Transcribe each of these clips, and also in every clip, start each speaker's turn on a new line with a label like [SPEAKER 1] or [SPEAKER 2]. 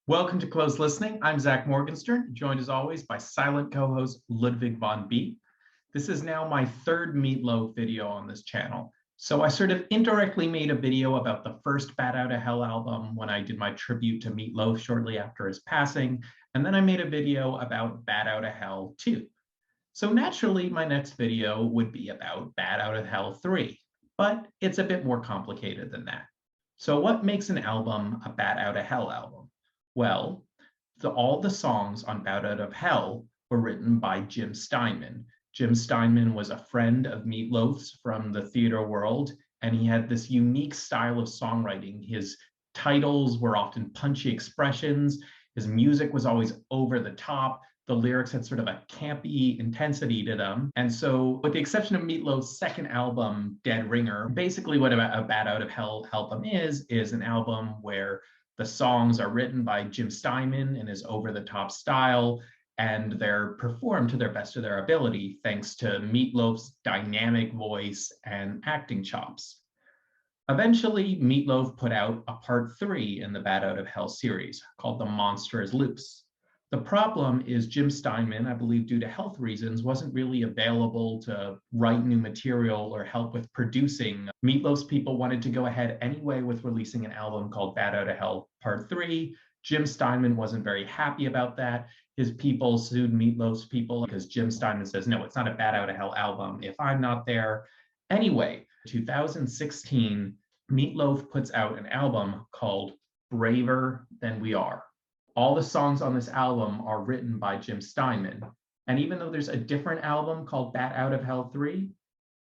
[SPEAKER 1] Welcome to Close Listening. I'm Zach Morgenstern, joined as always by silent co-host Ludwig von Beek. This is now my third Meat Loaf video on this channel. So I sort of indirectly made a video about the first Bat Out of Hell album when I did my tribute to Meat Loaf shortly after his passing. And then I made a video about Bat Out of Hell 2. So naturally, my next video would be about Bat Out of Hell 3, but it's a bit more complicated than that. So what makes an album a Bat Out of Hell album? Well, all the songs on Bat Out of Hell were written by Jim Steinman. Jim Steinman was a friend of Meat Loaf's from the theater world, and he had this unique style of songwriting. His titles were often punchy expressions. His music was always over the top. The lyrics had sort of a campy intensity to them. And so with the exception of Meat Loaf's second album, Dead Ringer, basically what a Bat Out of Hell album is an album where the songs are written by Jim Steinman in his over-the-top style, and they're performed to their best of their ability, thanks to Meat Loaf's dynamic voice and acting chops. Eventually, Meat Loaf put out a part 3 in the Bat Out of Hell series called The Monster Is Loose. The problem is Jim Steinman, I believe due to health reasons, wasn't really available to write new material or help with producing. Meat Loaf's people wanted to go ahead anyway with releasing an album called Bat Out of Hell Part 3. Jim Steinman wasn't very happy about that. His people sued Meat Loaf's people because Jim Steinman says, no, it's not a Bat Out of Hell album if I'm not there. Anyway, 2016, Meat Loaf puts out an album called Braver Than We Are. All the songs on this album are written by Jim Steinman. And even though there's a different album called Bat Out of Hell 3,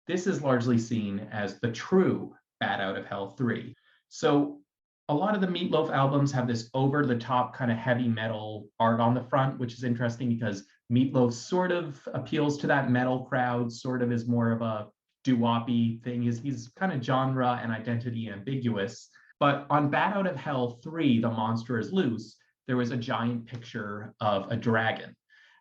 [SPEAKER 1] this is largely seen as the true Bat Out of Hell 3. So a lot of the Meat Loaf albums have this over-the-top kind of heavy metal art on the front, which is interesting because Meat Loaf sort of appeals to that metal crowd, sort of is more of a doo-woppy thing. He's kind of genre and identity ambiguous. But on Bat Out of Hell 3, The Monster Is Loose, there was a giant picture of a dragon,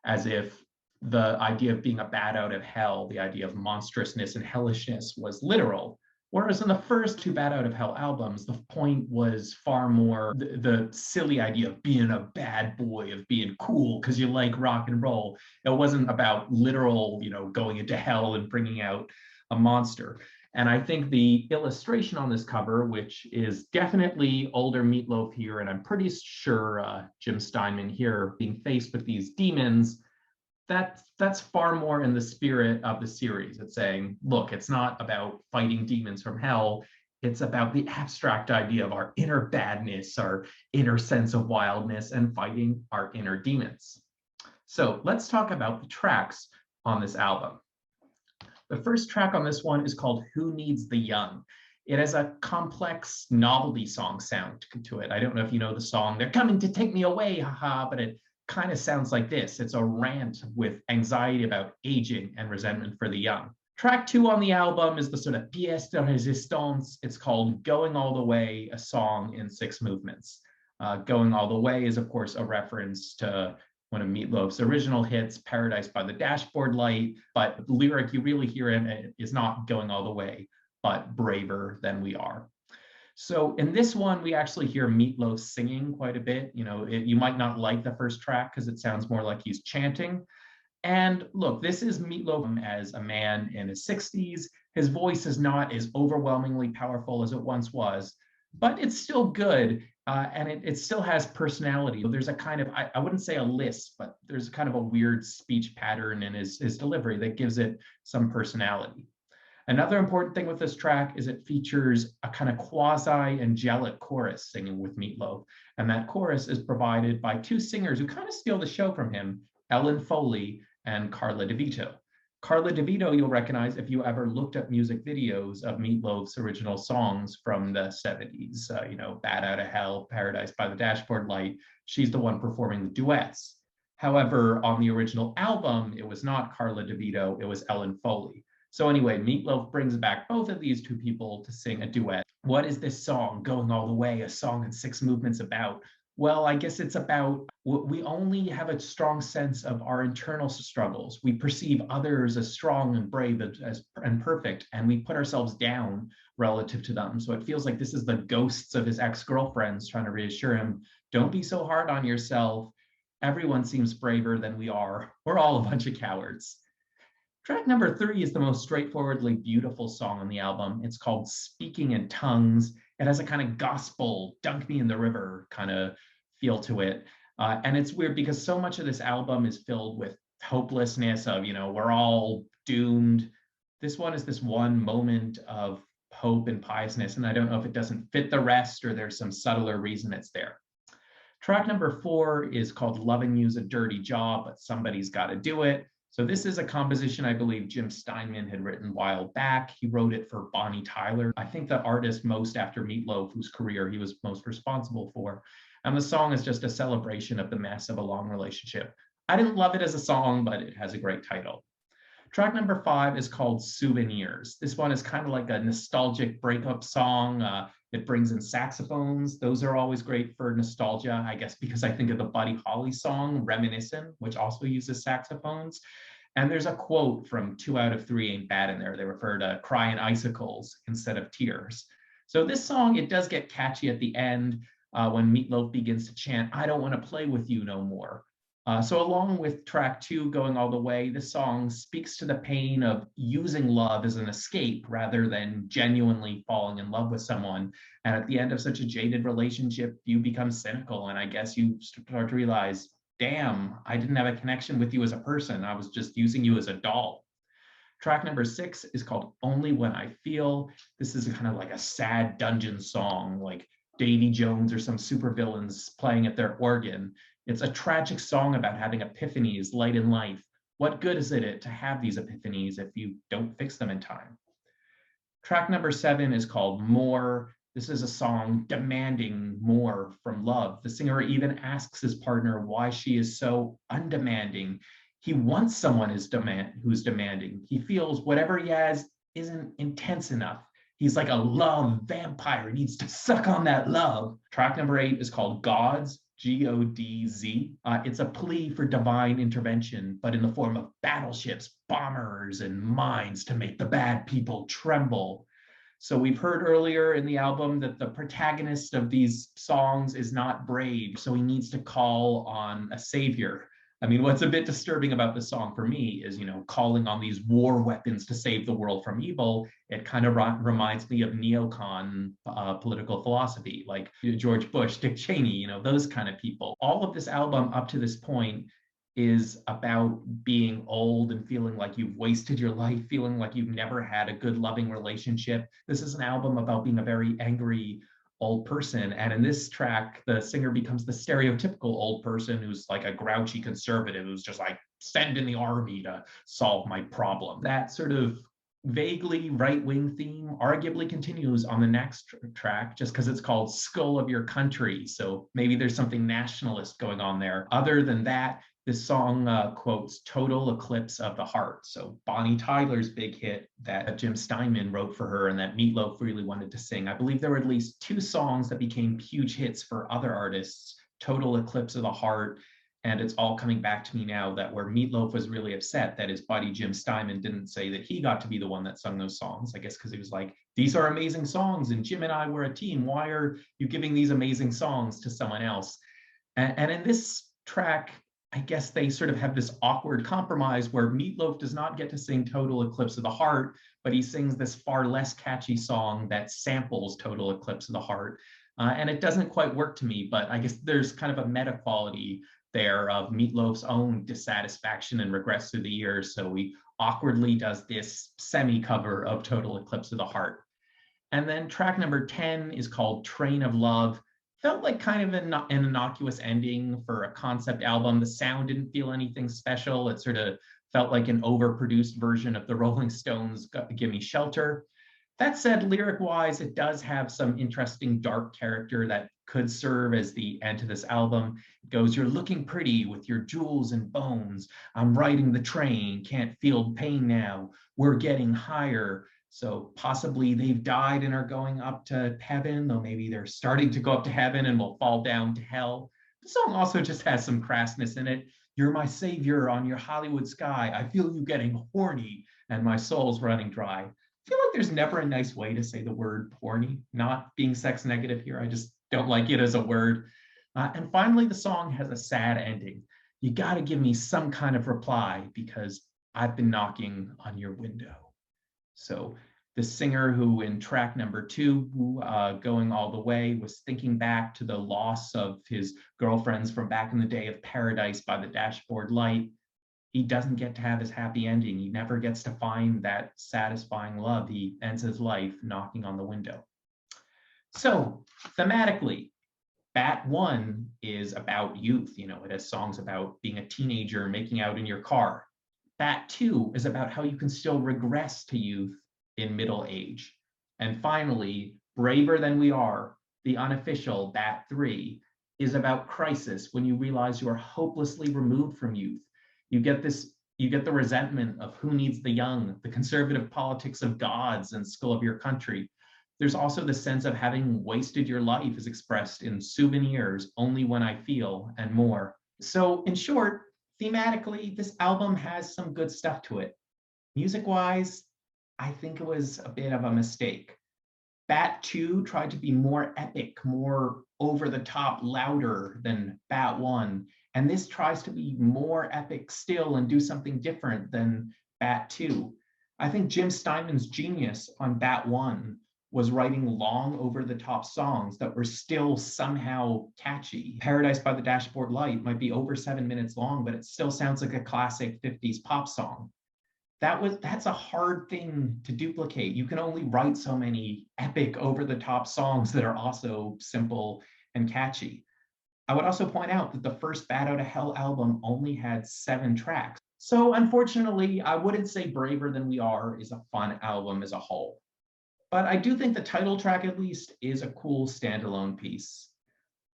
[SPEAKER 1] as if the idea of being a bat out of hell, the idea of monstrousness and hellishness was literal. Whereas in the first two Bat Out of Hell albums, the point was far more the silly idea of being a bad boy, of being cool because you like rock and roll. It wasn't about literal, going into hell and bringing out a monster. And I think the illustration on this cover, which is definitely older Meat Loaf here, and I'm pretty sure Jim Steinman here being faced with these demons, that's far more in the spirit of the series. It's saying, look, it's not about fighting demons from hell. It's about the abstract idea of our inner badness, our inner sense of wildness, and fighting our inner demons. So let's talk about the tracks on this album. The first track on this one is called Who Needs the Young? It has a complex novelty song sound to it. I don't know if you know the song, They're Coming to Take Me Away, haha, but it kind of sounds like this. It's a rant with anxiety about aging and resentment for the young. Track 2 on the album is the sort of pièce de résistance. It's called Going All the Way, a song in 6 movements. Going All the Way is, of course, a reference to one of Meat Loaf's original hits, Paradise by the Dashboard Light, but the lyric you really hear in it is not Going All the Way, but Braver Than We Are. So in this one, we actually hear Meat Loaf singing quite a bit. You might not like the first track because it sounds more like he's chanting. And look, this is Meat Loaf as a man in his 60s. His voice is not as overwhelmingly powerful as it once was, but it's still good. And it still has personality. There's a kind of, I wouldn't say a lisp, but there's kind of a weird speech pattern in his delivery that gives it some personality. Another important thing with this track is it features a kind of quasi-angelic chorus singing with Meat Loaf. And that chorus is provided by 2 singers who kind of steal the show from him, Ellen Foley and Carla DeVito. Carla DeVito, you'll recognize if you ever looked up music videos of Meat Loaf's original songs from the 70s, Bat Out of Hell, Paradise by the Dashboard Light. She's the one performing the duets. However, on the original album, it was not Carla DeVito, it was Ellen Foley. So anyway, Meat Loaf brings back both of these 2 people to sing a duet. What is this song, Going All the Way, a song in 6 movements about? Well, I guess it's about we only have a strong sense of our internal struggles. We perceive others as strong and brave and perfect, and we put ourselves down relative to them. So it feels like this is the ghosts of his ex-girlfriends trying to reassure him, don't be so hard on yourself. Everyone seems braver than we are. We're all a bunch of cowards. Track number 3 is the most straightforwardly beautiful song on the album. It's called Speaking in Tongues. It has a kind of gospel, dunk me in the river kind of feel to it. And it's weird because so much of this album is filled with hopelessness of, we're all doomed. This one is this one moment of hope and piousness. And I don't know if it doesn't fit the rest or there's some subtler reason it's there. Track number 4 is called Loving You's a Dirty Job, but Somebody's Got to Do It. So this is a composition I believe Jim Steinman had written a while back. He wrote it for Bonnie Tyler, I think the artist most after Meat Loaf, whose career he was most responsible for. And the song is just a celebration of the mess of a long relationship. I didn't love it as a song, but it has a great title. Track number 5 is called Souvenirs. This one is kind of like a nostalgic breakup song. It brings in saxophones. Those are always great for nostalgia, I guess, because I think of the Buddy Holly song, Reminiscent, which also uses saxophones. And there's a quote from 2 Out of 3 Ain't Bad in there. They refer to crying icicles instead of tears. So this song, it does get catchy at the end when Meat Loaf begins to chant, I don't want to play with you no more. So along with track 2 going all the way, this song speaks to the pain of using love as an escape rather than genuinely falling in love with someone. And at the end of such a jaded relationship, you become cynical. And I guess you start to realize, damn, I didn't have a connection with you as a person. I was just using you as a doll. Track number 6 is called Only When I Feel. This is kind of like a sad dungeon song, like Davy Jones or some supervillains playing at their organ. It's a tragic song about having epiphanies late in life. What good is it to have these epiphanies if you don't fix them in time? Track number 7 is called More. This is a song demanding more from love. The singer even asks his partner why she is so undemanding. He wants someone who's demanding. He feels whatever he has isn't intense enough. He's like a love vampire. He needs to suck on that love. Track number 8 is called Gods. Godz. It's a plea for divine intervention, but in the form of battleships, bombers, and mines to make the bad people tremble. So we've heard earlier in the album that the protagonist of these songs is not brave, so he needs to call on a savior. I mean, what's a bit disturbing about this song for me is, calling on these war weapons to save the world from evil. It kind of reminds me of neocon political philosophy, like George Bush, Dick Cheney, those kind of people. All of this album up to this point is about being old and feeling like you've wasted your life, feeling like you've never had a good, loving relationship. This is an album about being a very angry, old person. And in this track, the singer becomes the stereotypical old person who's like a grouchy conservative who's just like, send in the army to solve my problem. That sort of vaguely right-wing theme arguably continues on the next track just because it's called Skull of Your Country. So maybe there's something nationalist going on there. Other than that, this song quotes Total Eclipse of the Heart. So Bonnie Tyler's big hit that Jim Steinman wrote for her and that Meat Loaf really wanted to sing. I believe there were at least 2 songs that became huge hits for other artists, Total Eclipse of the Heart, and It's All Coming Back to Me Now, that where Meat Loaf was really upset that his buddy Jim Steinman didn't say that he got to be the one that sung those songs. I guess because he was like, these are amazing songs and Jim and I were a team. Why are you giving these amazing songs to someone else? And in this track, I guess they sort of have this awkward compromise where Meat Loaf does not get to sing Total Eclipse of the Heart, but he sings this far less catchy song that samples Total Eclipse of the Heart. And it doesn't quite work to me, but I guess there's kind of a meta quality there of Meat Loaf's own dissatisfaction and regrets through the years. So he awkwardly does this semi-cover of Total Eclipse of the Heart. And then track number 10 is called Train of Love. Felt like kind of an innocuous ending for a concept album. The sound didn't feel anything special. It sort of felt like an overproduced version of the Rolling Stones' Gimme Shelter. That said, lyric-wise, it does have some interesting dark character that could serve as the end to this album. It goes, you're looking pretty with your jewels and bones. I'm riding the train, can't feel pain now. We're getting higher. So possibly they've died and are going up to heaven, though maybe they're starting to go up to heaven and will fall down to hell. The song also just has some crassness in it. You're my savior on your Hollywood sky. I feel you getting horny and my soul's running dry. I feel like there's never a nice way to say the word horny, not being sex negative here. I just don't like it as a word. And finally, the song has a sad ending. You got to give me some kind of reply because I've been knocking on your window. So the singer who in track number 2, Going All the Way, was thinking back to the loss of his girlfriends from back in the day of Paradise by the Dashboard Light. He doesn't get to have his happy ending. He never gets to find that satisfying love. He ends his life knocking on the window. So thematically, Bat 1 is about youth. It has songs about being a teenager, making out in your car. Bat 2 is about how you can still regress to youth in middle age. And finally, Braver Than We Are, the unofficial Bat 3, is about crisis when you realize you are hopelessly removed from youth. You get the resentment of who needs the young, the conservative politics of gods and school of your country. There's also the sense of having wasted your life as expressed in Souvenirs, Only When I Feel, and more. So in short, thematically, this album has some good stuff to it. Music-wise, I think it was a bit of a mistake. Bat 2 tried to be more epic, more over-the-top, louder than Bat 1, and this tries to be more epic still and do something different than Bat 2. I think Jim Steinman's genius on Bat 1 was writing long over-the-top songs that were still somehow catchy. Paradise by the Dashboard Light might be over 7 minutes long, but it still sounds like a classic 50s pop song. That's a hard thing to duplicate. You can only write so many epic over-the-top songs that are also simple and catchy. I would also point out that the first Bat Out of Hell album only had 7 tracks. So unfortunately, I wouldn't say Braver Than We Are is a fun album as a whole. But I do think the title track, at least, is a cool standalone piece.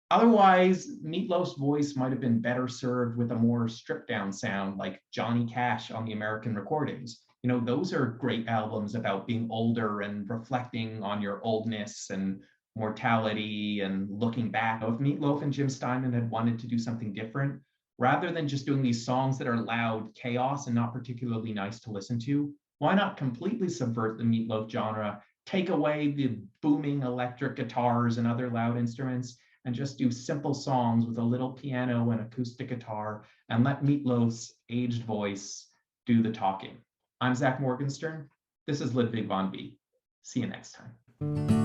[SPEAKER 1] Otherwise, Meat Loaf's voice might have been better served with a more stripped-down sound like Johnny Cash on the American recordings. Those are great albums about being older and reflecting on your oldness and mortality and looking back. If Meat Loaf and Jim Steinman had wanted to do something different, rather than just doing these songs that are loud chaos and not particularly nice to listen to, why not completely subvert the Meat Loaf genre, take away the booming electric guitars and other loud instruments, and just do simple songs with a little piano and acoustic guitar, and let Meat Loaf's aged voice do the talking. I'm Zach Morgenstern. This is Ludwig von B. See you next time.